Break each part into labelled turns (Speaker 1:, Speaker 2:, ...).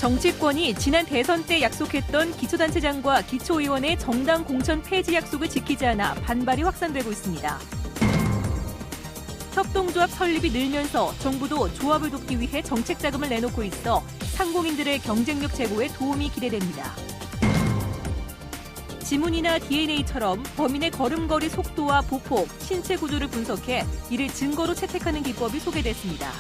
Speaker 1: 정치권이 지난 대선 때 약속했던 기초단체장과 기초의원의 정당 공천 폐지 약속을 지키지 않아 반발이 확산되고 있습니다. 협동조합 설립이 늘면서 정부도 조합을 돕기 위해 정책 자금을 내놓고 있어 상공인들의 경쟁력 제고에 도움이 기대됩니다. 지문이나 DNA처럼 범인의 걸음걸이 속도와 보폭, 신체 구조를 분석해 이를 증거로 채택하는 기법이 소개됐습니다.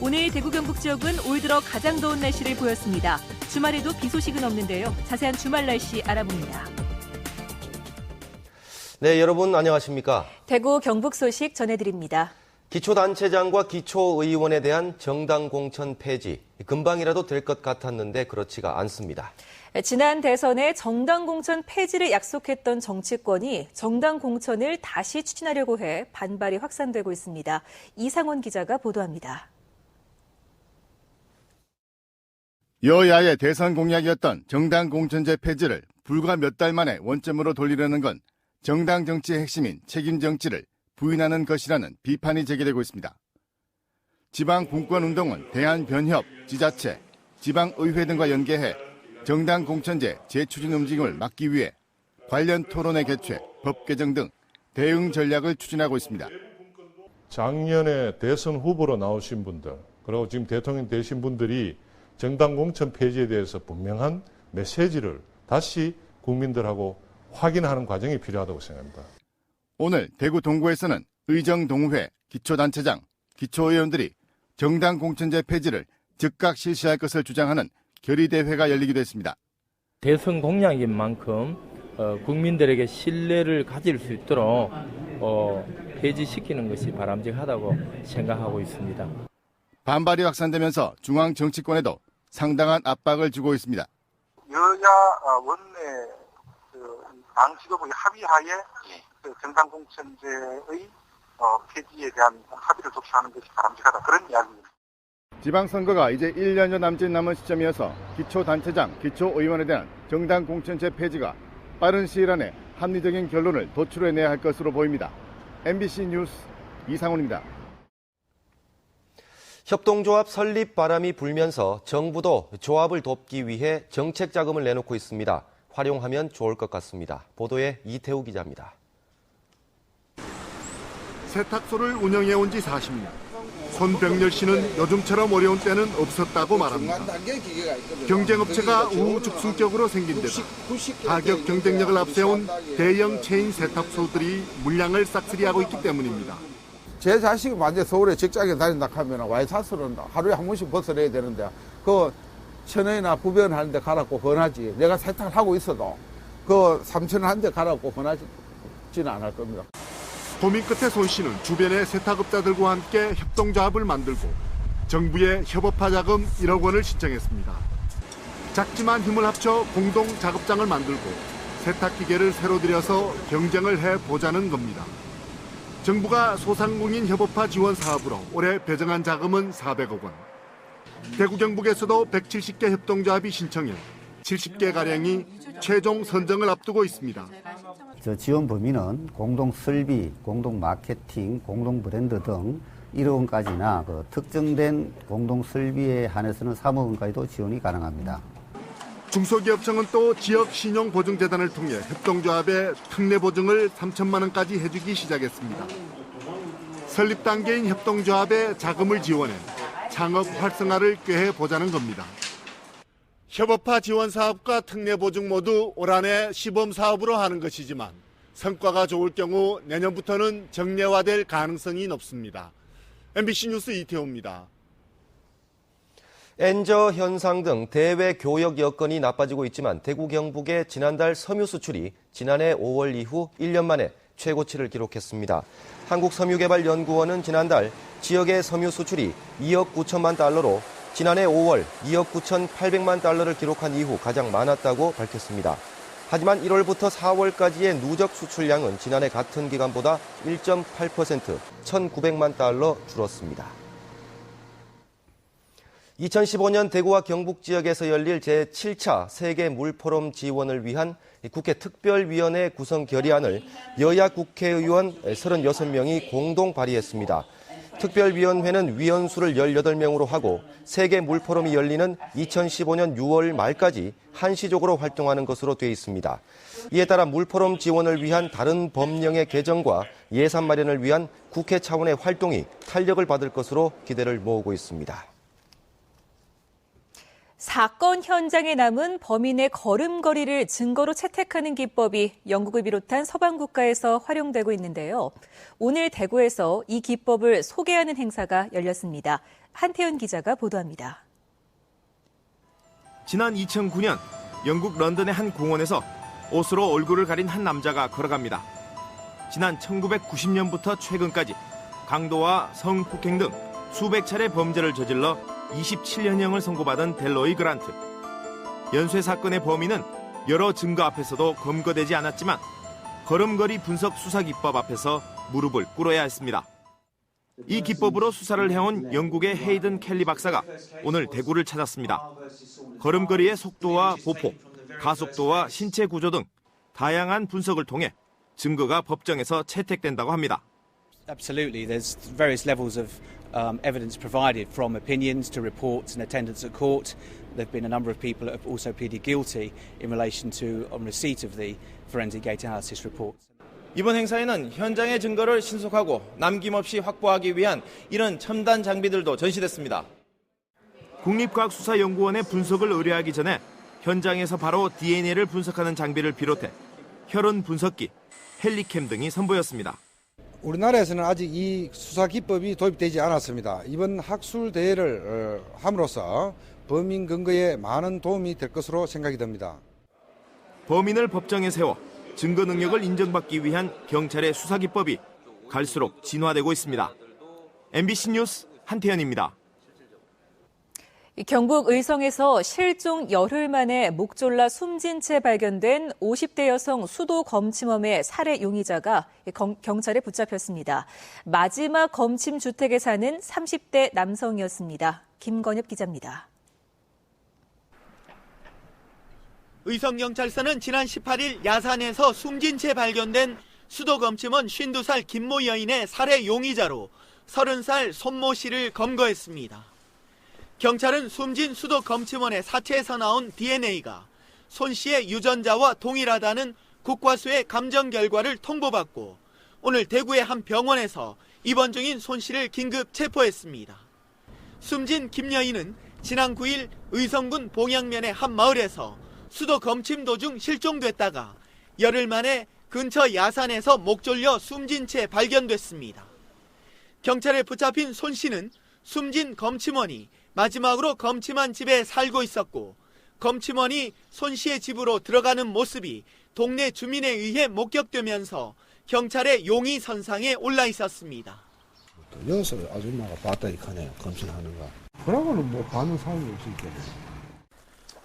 Speaker 1: 오늘 대구 경북 지역은 올 들어 가장 더운 날씨를 보였습니다. 주말에도 비 소식은 없는데요. 자세한 주말 날씨 알아봅니다.
Speaker 2: 네, 여러분 안녕하십니까?
Speaker 1: 대구 경북 소식 전해드립니다.
Speaker 2: 기초단체장과 기초의원에 대한 정당 공천 폐지, 금방이라도 될 것 같았는데 그렇지가 않습니다.
Speaker 1: 지난 대선에 정당 공천 폐지를 약속했던 정치권이 정당 공천을 다시 추진하려고 해 반발이 확산되고 있습니다. 이상원 기자가 보도합니다.
Speaker 3: 여야의 대선 공약이었던 정당 공천제 폐지를 불과 몇 달 만에 원점으로 돌리려는 건 정당 정치의 핵심인 책임 정치를 부인하는 것이라는 비판이 제기되고 있습니다. 지방 분권운동은 대한변협, 지자체, 지방의회 등과 연계해 정당 공천제 재추진 움직임을 막기 위해 관련 토론회 개최, 법 개정 등 대응 전략을 추진하고 있습니다.
Speaker 4: 작년에 대선 후보로 나오신 분들, 그리고 지금 대통령 되신 분들이 정당 공천 폐지에 대해서 분명한 메시지를 다시 국민들하고 확인하는 과정이 필요하다고 생각합니다.
Speaker 3: 오늘 대구 동구에서는 의정동회, 기초단체장, 기초의원들이 정당 공천제 폐지를 즉각 실시할 것을 주장하는 결의대회가 열리기도 했습니다.
Speaker 5: 대선 공약인 만큼 국민들에게 신뢰를 가질 수 있도록 폐지시키는 것이 바람직하다고 생각하고 있습니다.
Speaker 3: 반발이 확산되면서 중앙 정치권에도 상당한 압박을 주고 있습니다.
Speaker 6: 여야 원내 당 지도부의 합의하에 정당 공천제의 폐지에 대한 합의를 독려하는 것이 바람직하다, 그런 이야기입니다.
Speaker 3: 지방선거가 이제 1년여 남짓 남은 시점이어서 기초단체장, 기초의원에 대한 정당 공천제 폐지가 빠른 시일 안에 합리적인 결론을 도출해내야 할 것으로 보입니다. MBC 뉴스 이상훈입니다.
Speaker 2: 협동조합 설립 바람이 불면서 정부도 조합을 돕기 위해 정책 자금을 내놓고 있습니다. 활용하면 좋을 것 같습니다. 보도에 이태우 기자입니다.
Speaker 3: 세탁소를 운영해온 지 40년. 손병렬 씨는 요즘처럼 어려운 때는 없었다고 말합니다. 경쟁업체가 우후죽순격으로 생긴 데다 가격 경쟁력을 앞세운 대형 체인 세탁소들이 물량을 싹쓸이하고 있기 때문입니다.
Speaker 7: 제 자식이 만약에 서울에 직장에 다닌다 하면 와이사스는 하루에 한 번씩 벗어내야 되는데 그 천원이나 900원 하는데 가라고 권하지. 내가 세탁을 하고 있어도 그 3,000원 하는데 가라고 권하지는 않을 겁니다.
Speaker 3: 고민 끝에 손 씨는 주변의 세탁업자들과 함께 협동조합을 만들고 정부의 협업화 자금 1억 원을 신청했습니다. 작지만 힘을 합쳐 공동 작업장을 만들고 세탁기계를 새로 들여서 경쟁을 해보자는 겁니다. 정부가 소상공인 협업화 지원 사업으로 올해 배정한 자금은 400억 원. 대구 경북에서도 170개 협동조합이 신청해 70개가량이 최종 선정을 앞두고 있습니다.
Speaker 8: 지원 범위는 공동 설비, 공동 마케팅, 공동 브랜드 등 1억 원까지나 특정된 공동 설비에 한해서는 3억 원까지도 지원이 가능합니다.
Speaker 3: 중소기업청은 또 지역신용보증재단을 통해 협동조합에 특례 보증을 3천만 원까지 해주기 시작했습니다. 설립 단계인 협동조합에 자금을 지원해 창업 활성화를 꾀해보자는 겁니다. 협업화 지원 사업과 특례 보증 모두 올 한해 시범 사업으로 하는 것이지만 성과가 좋을 경우 내년부터는 정례화될 가능성이 높습니다. MBC 뉴스 이태호입니다.
Speaker 2: 엔저 현상 등 대외 교역 여건이 나빠지고 있지만 대구 경북의 지난달 섬유 수출이 지난해 5월 이후 1년 만에 최고치를 기록했습니다. 한국섬유개발연구원은 지난달 지역의 섬유 수출이 2억 9천만 달러로 지난해 5월 2억 9,800만 달러를 기록한 이후 가장 많았다고 밝혔습니다. 하지만 1월부터 4월까지의 누적 수출량은 지난해 같은 기간보다 1.8%, 1,900만 달러 줄었습니다. 2015년 대구와 경북 지역에서 열릴 제7차 세계 물포럼 지원을 위한 국회 특별위원회 구성 결의안을 여야 국회의원 36명이 공동 발의했습니다. 특별위원회는 위원수를 18명으로 하고 세계 물포럼이 열리는 2015년 6월 말까지 한시적으로 활동하는 것으로 돼 있습니다. 이에 따라 물포럼 지원을 위한 다른 법령의 개정과 예산 마련을 위한 국회 차원의 활동이 탄력을 받을 것으로 기대를 모으고 있습니다.
Speaker 1: 사건 현장에 남은 범인의 걸음걸이를 증거로 채택하는 기법이 영국을 비롯한 서방 국가에서 활용되고 있는데요. 오늘 대구에서 이 기법을 소개하는 행사가 열렸습니다. 한태현 기자가 보도합니다.
Speaker 9: 지난 2009년 영국 런던의 한 공원에서 옷으로 얼굴을 가린 한 남자가 걸어갑니다. 지난 1990년부터 최근까지 강도와 성폭행 등 수백 차례 범죄를 저질러 27년형을 선고받은 델로이 그란트. 연쇄 사건의 범인은 여러 증거 앞에서도 검거되지 않았지만 걸음걸이 분석 수사 기법 앞에서 무릎을 꿇어야 했습니다. 이 기법으로 수사를 해온 영국의 헤이든 켈리 박사가 오늘 대구를 찾았습니다. 걸음걸이의 속도와 보폭, 가속도와 신체 구조 등 다양한 분석을 통해 증거가 법정에서 채택된다고 합니다.
Speaker 10: Absolutely, there's various levels of evidence provided, from opinions to reports and attendance at court. There have been a number of people that have also pleaded guilty in relation to on receipt of the forensic gait analysis report.
Speaker 9: 이번 행사에는 현장의 증거를 신속하고 남김없이 확보하기 위한 이런 첨단 장비들도 전시됐습니다. 국립과학수사연구원의 분석을 의뢰하기 전에 현장에서 바로 DNA를 분석하는 장비를 비롯해 혈흔 분석기, 헬리캠 등이 선보였습니다.
Speaker 11: 우리나라에서는 아직 이 수사 기법이 도입되지 않았습니다. 이번 학술 대회를 함으로써 범인 근거에 많은 도움이 될 것으로 생각이 됩니다.
Speaker 9: 범인을 법정에 세워 증거 능력을 인정받기 위한 경찰의 수사 기법이 갈수록 진화되고 있습니다. MBC 뉴스 한태현입니다.
Speaker 1: 경북 의성에서 실종 열흘 만에 목 졸라 숨진 채 발견된 50대 여성 수도 검침범의 살해 용의자가 경찰에 붙잡혔습니다. 마지막 검침 주택에 사는 30대 남성이었습니다. 김건엽 기자입니다.
Speaker 12: 의성경찰서는 지난 18일 야산에서 숨진 채 발견된 수도 검침원 52살 김모 여인의 살해 용의자로 30살 손모 씨를 검거했습니다. 경찰은 숨진 수도 검침원의 사체에서 나온 DNA가 손 씨의 유전자와 동일하다는 국과수의 감정 결과를 통보받고 오늘 대구의 한 병원에서 입원 중인 손 씨를 긴급 체포했습니다. 숨진 김 여인은 지난 9일 의성군 봉양면의 한 마을에서 수도 검침 도중 실종됐다가 열흘 만에 근처 야산에서 목 졸려 숨진 채 발견됐습니다. 경찰에 붙잡힌 손 씨는 숨진 검침원이 마지막으로 검침한 집에 살고 있었고 검침원이 손 씨의 집으로 들어가는 모습이 동네 주민에 의해 목격되면서 경찰의 용의 선상에 올라 있었습니다.
Speaker 13: 여기서 아줌마가 봤다니 하네요. 검침하는 거.
Speaker 3: 그러고는 뭐 반응 사항이 없으니까.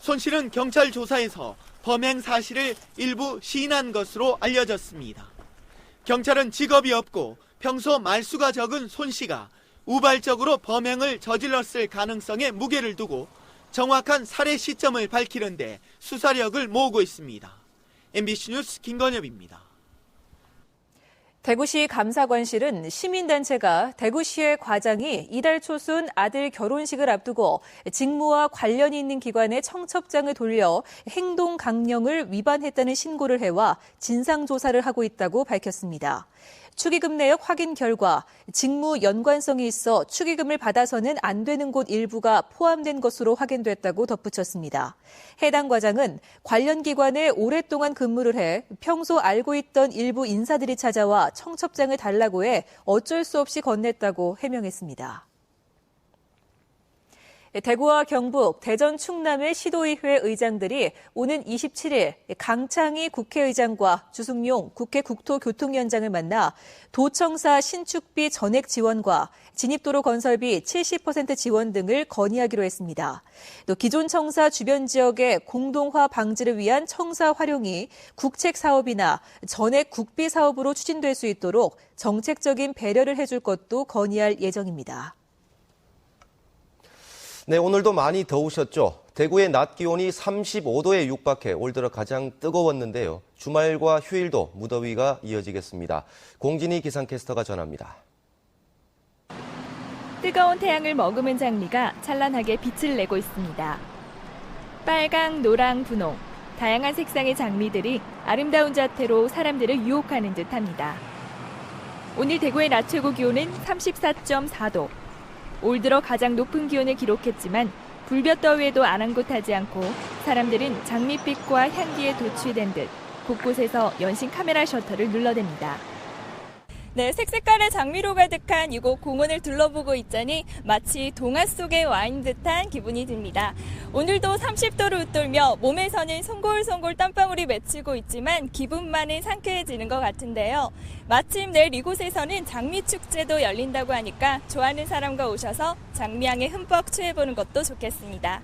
Speaker 12: 손 씨는 경찰 조사에서 범행 사실을 일부 시인한 것으로 알려졌습니다. 경찰은 직업이 없고 평소 말수가 적은 손 씨가 우발적으로 범행을 저질렀을 가능성에 무게를 두고 정확한 살해 시점을 밝히는 데 수사력을 모으고 있습니다. MBC 뉴스 김건엽입니다.
Speaker 1: 대구시 감사관실은 시민단체가 대구시의 과장이 이달 초순 아들 결혼식을 앞두고 직무와 관련이 있는 기관에 청첩장을 돌려 행동 강령을 위반했다는 신고를 해와 진상조사를 하고 있다고 밝혔습니다. 축의금 내역 확인 결과 직무 연관성이 있어 축의금을 받아서는 안 되는 곳 일부가 포함된 것으로 확인됐다고 덧붙였습니다. 해당 과장은 관련 기관에 오랫동안 근무를 해 평소 알고 있던 일부 인사들이 찾아와 청첩장을 달라고 해 어쩔 수 없이 건넸다고 해명했습니다. 대구와 경북, 대전, 충남의 시도의회 의장들이 오는 27일 강창희 국회의장과 주승용 국회 국토교통위원장을 만나 도청사 신축비 전액 지원과 진입도로 건설비 70% 지원 등을 건의하기로 했습니다. 또 기존 청사 주변 지역의 공동화 방지를 위한 청사 활용이 국책 사업이나 전액 국비 사업으로 추진될 수 있도록 정책적인 배려를 해줄 것도 건의할 예정입니다.
Speaker 2: 네, 오늘도 많이 더우셨죠? 대구의 낮 기온이 35도에 육박해 올 들어 가장 뜨거웠는데요. 주말과 휴일도 무더위가 이어지겠습니다. 공진희 기상캐스터가 전합니다.
Speaker 14: 뜨거운 태양을 머금은 장미가 찬란하게 빛을 내고 있습니다. 빨강, 노랑, 분홍, 다양한 색상의 장미들이 아름다운 자태로 사람들을 유혹하는 듯합니다. 오늘 대구의 낮 최고 기온은 34.4도. 올 들어 가장 높은 기온을 기록했지만 불볕더위에도 아랑곳하지 않고 사람들은 장밋빛과 향기에 도취된 듯 곳곳에서 연신 카메라 셔터를 눌러댑니다.
Speaker 15: 네, 색색깔의 장미로 가득한 이곳 공원을 둘러보고 있자니 마치 동화 속에 와 있는 듯한 기분이 듭니다. 오늘도 30도를 웃돌며 몸에서는 송골송골 땀방울이 맺히고 있지만 기분만은 상쾌해지는 것 같은데요. 마침 내일 이곳에서는 장미축제도 열린다고 하니까 좋아하는 사람과 오셔서 장미향에 흠뻑 취해보는 것도 좋겠습니다.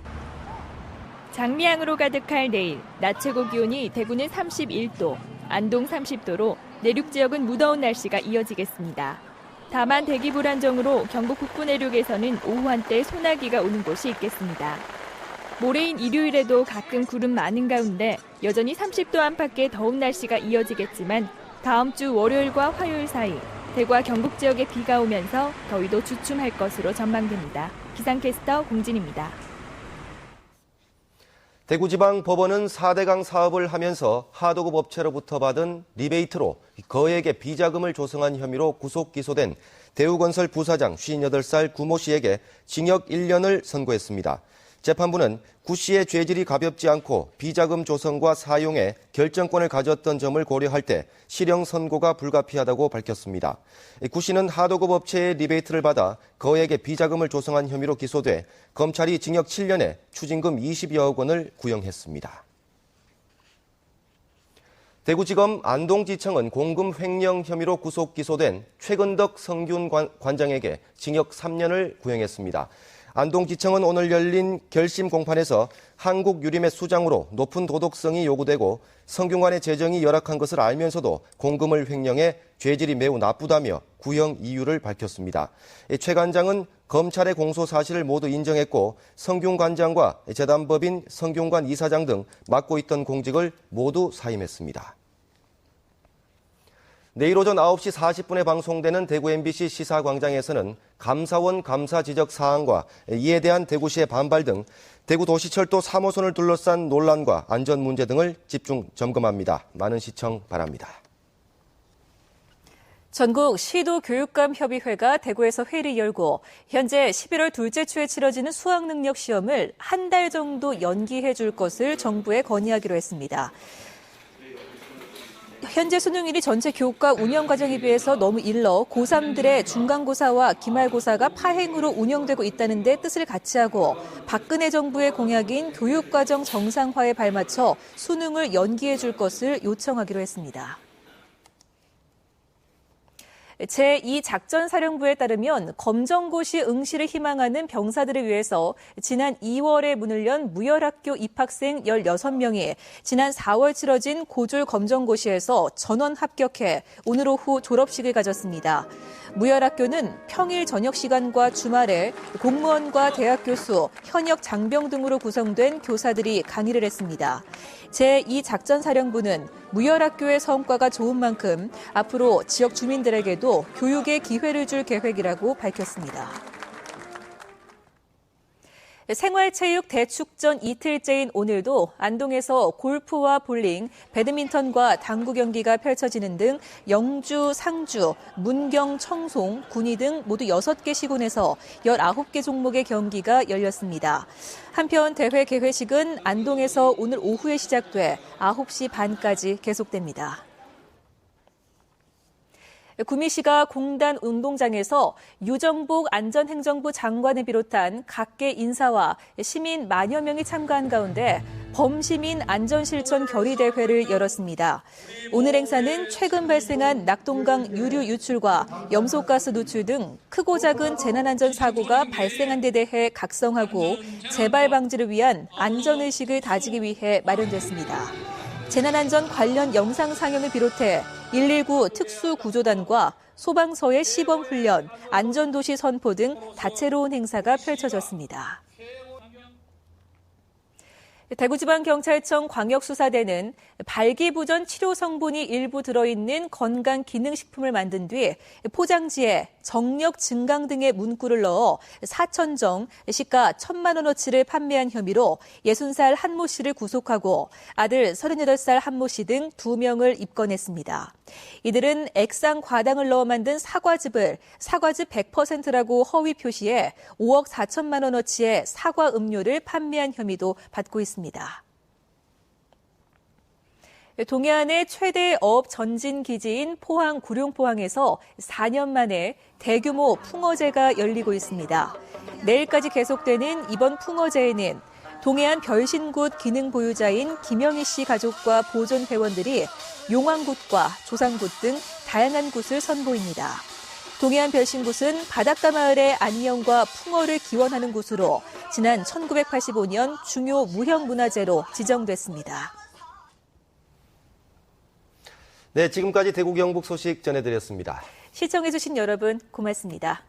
Speaker 14: 장미향으로 가득할 내일, 낮 최고 기온이 대구는 31도, 안동 30도로 내륙 지역은 무더운 날씨가 이어지겠습니다. 다만 대기 불안정으로 경북 북부 내륙에서는 오후 한때 소나기가 오는 곳이 있겠습니다. 모레인 일요일에도 가끔 구름 많은 가운데 여전히 30도 안팎의 더운 날씨가 이어지겠지만 다음 주 월요일과 화요일 사이 대구와 경북 지역에 비가 오면서 더위도 주춤할 것으로 전망됩니다. 기상캐스터 공진입니다.
Speaker 2: 대구지방법원은 4대강 사업을 하면서 하도급 업체로부터 받은 리베이트로 거액의 비자금을 조성한 혐의로 구속 기소된 대우건설 부사장 58살 구 모 씨에게 징역 1년을 선고했습니다. 재판부는 구 씨의 죄질이 가볍지 않고 비자금 조성과 사용에 결정권을 가졌던 점을 고려할 때 실형 선고가 불가피하다고 밝혔습니다. 구 씨는 하도급 업체의 리베이트를 받아 거액의 비자금을 조성한 혐의로 기소돼 검찰이 징역 7년에 추징금 20여억 원을 구형했습니다. 대구지검 안동지청은 공금 횡령 혐의로 구속 기소된 최근덕 성균 관장에게 징역 3년을 구형했습니다. 안동지청은 오늘 열린 결심 공판에서 한국유림의 수장으로 높은 도덕성이 요구되고 성균관의 재정이 열악한 것을 알면서도 공금을 횡령해 죄질이 매우 나쁘다며 구형 이유를 밝혔습니다. 최 관장은 검찰의 공소 사실을 모두 인정했고 성균관장과 재단법인 성균관 이사장 등 맡고 있던 공직을 모두 사임했습니다. 내일 오전 9시 40분에 방송되는 대구 MBC 시사광장에서는 감사원 감사 지적 사항과 이에 대한 대구시의 반발 등 대구 도시철도 3호선을 둘러싼 논란과 안전 문제 등을 집중 점검합니다. 많은 시청 바랍니다.
Speaker 1: 전국 시도교육감협의회가 대구에서 회의를 열고 현재 11월 둘째 주에 치러지는 수학능력 시험을 한 달 정도 연기해 줄 것을 정부에 건의하기로 했습니다. 현재 수능일이 전체 교과 운영 과정에 비해서 너무 일러 고3들의 중간고사와 기말고사가 파행으로 운영되고 있다는 데 뜻을 같이 하고 박근혜 정부의 공약인 교육과정 정상화에 발맞춰 수능을 연기해 줄 것을 요청하기로 했습니다. 제2작전사령부에 따르면 검정고시 응시를 희망하는 병사들을 위해서 지난 2월에 문을 연 무열학교 입학생 16명이 지난 4월 치러진 고졸 검정고시에서 전원 합격해 오늘 오후 졸업식을 가졌습니다. 무열학교는 평일 저녁 시간과 주말에 공무원과 대학 교수, 현역 장병 등으로 구성된 교사들이 강의를 했습니다. 제2작전사령부는 무열학교의 성과가 좋은 만큼 앞으로 지역 주민들에게도 교육의 기회를 줄 계획이라고 밝혔습니다. 생활체육 대축전 이틀째인 오늘도 안동에서 골프와 볼링, 배드민턴과 당구 경기가 펼쳐지는 등 영주, 상주, 문경, 청송, 군위 등 모두 6개 시군에서 19개 종목의 경기가 열렸습니다. 한편 대회 개회식은 안동에서 오늘 오후에 시작돼 9시 반까지 계속됩니다. 구미시가 공단 운동장에서 유정복 안전행정부 장관을 비롯한 각계 인사와 시민 만여 명이 참가한 가운데 범시민 안전실천 결의대회를 열었습니다. 오늘 행사는 최근 발생한 낙동강 유류 유출과 염소가스 누출 등 크고 작은 재난안전사고가 발생한 데 대해 각성하고 재발 방지를 위한 안전의식을 다지기 위해 마련됐습니다. 재난안전 관련 영상 상영을 비롯해 119 특수구조단과 소방서의 시범훈련, 안전도시 선포 등 다채로운 행사가 펼쳐졌습니다. 대구지방경찰청 광역수사대는 발기부전 치료 성분이 일부 들어있는 건강기능식품을 만든 뒤 포장지에 정력 증강 등의 문구를 넣어 4,000정, 시가 1,000만 원어치를 판매한 혐의로 60살 한모 씨를 구속하고 아들 38살 한모 씨 등 2명을 입건했습니다. 이들은 액상 과당을 넣어 만든 사과즙을 사과즙 100%라고 허위 표시해 5억 4천만 원어치의 사과 음료를 판매한 혐의도 받고 있습니다. 동해안의 최대 어업 전진 기지인 포항 구룡포항에서 4년 만에 대규모 풍어제가 열리고 있습니다. 내일까지 계속되는 이번 풍어제에는 동해안 별신굿 기능 보유자인 김영희 씨 가족과 보존 회원들이 용왕굿과 조상굿 등 다양한 굿을 선보입니다. 동해안 별신굿은 바닷가 마을의 안녕과 풍어를 기원하는 곳으로 지난 1985년 중요 무형문화재로 지정됐습니다.
Speaker 2: 네, 지금까지 대구 경북 소식 전해드렸습니다.
Speaker 1: 시청해주신 여러분 고맙습니다.